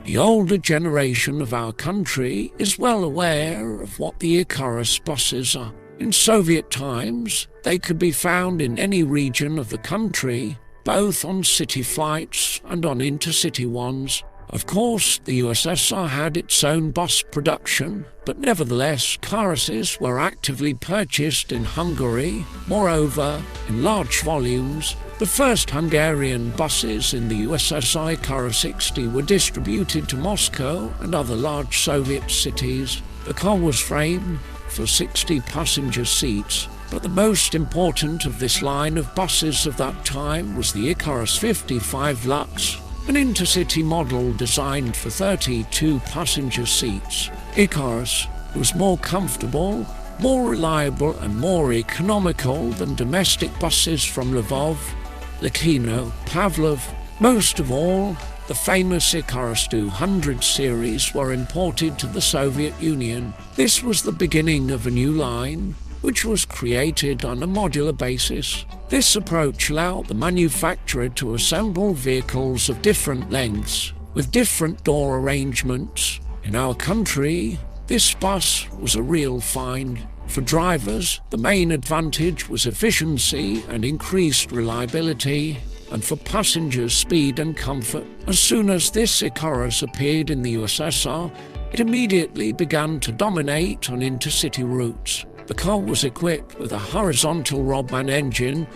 The older generation of our country is well aware of what the Icarus buses are. In Soviet times, they could be found in any region of the country, both on city flights and on intercity ones. Of course, the USSR had its own bus production, but nevertheless, Icaruses were actively purchased in Hungary. Moreover, in large volumes, the first Hungarian buses in the USSR Icarus 60 were distributed to Moscow and other large Soviet cities. The car was framed for 60 passenger seats, but the most important of this line of buses of that time was the Icarus 55 Lux, an intercity model designed for 32 passenger seats. Icarus was more comfortable, more reliable and more economical than domestic buses from Lvov, Luckino, Pavlov. Most of all, the famous Icarus 200 series were imported to the Soviet Union. This was the beginning of a new line, which was created on a modular basis. This approach allowed the manufacturer to assemble vehicles of different lengths, with different door arrangements. In our country, this bus was a real find. For drivers, the main advantage was efficiency and increased reliability, and for passengers, speed and comfort. As soon as this Icarus appeared in the USSR, it immediately began to dominate on intercity routes. The car was equipped with a horizontal Rodman engine,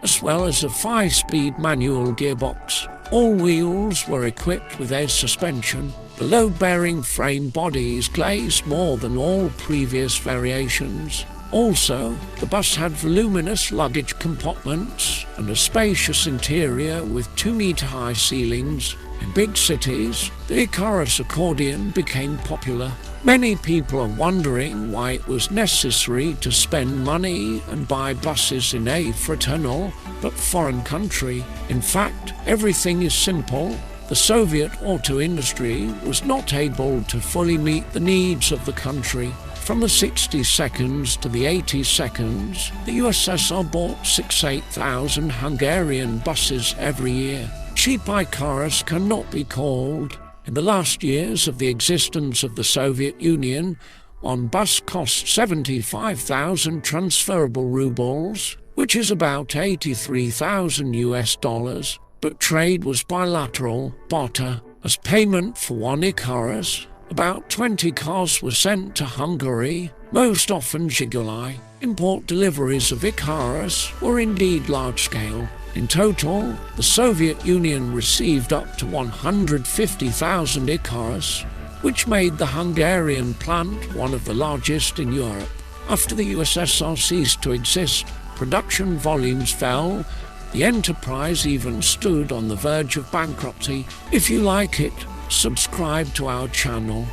as well as a 5-speed manual gearbox. All wheels were equipped with air suspension. The load-bearing frame body is glazed more than all previous variations. Also, the bus had voluminous luggage compartments and a spacious interior with 2-meter-high ceilings. In big cities, the Icarus accordion became popular. Many people are wondering why it was necessary to spend money and buy buses in a fraternal but foreign country. In fact, everything is simple. The Soviet auto industry was not able to fully meet the needs of the country. From the 62nds to the 82nds, the USSR bought 8,000 Hungarian buses every year. Cheap Icarus cannot be called. In the last years of the existence of the Soviet Union, one bus cost 75,000 transferable rubles, which is about 83,000 US dollars, but trade was bilateral, barter. As payment for one Icarus, about 20 cars were sent to Hungary, most often Zhiguli. Import deliveries of Icarus were indeed large-scale. In total, the Soviet Union received up to 150,000 Icarus, which made the Hungarian plant one of the largest in Europe. After the USSR ceased to exist, production volumes fell. The enterprise even stood on the verge of bankruptcy. If you like it, subscribe to our channel.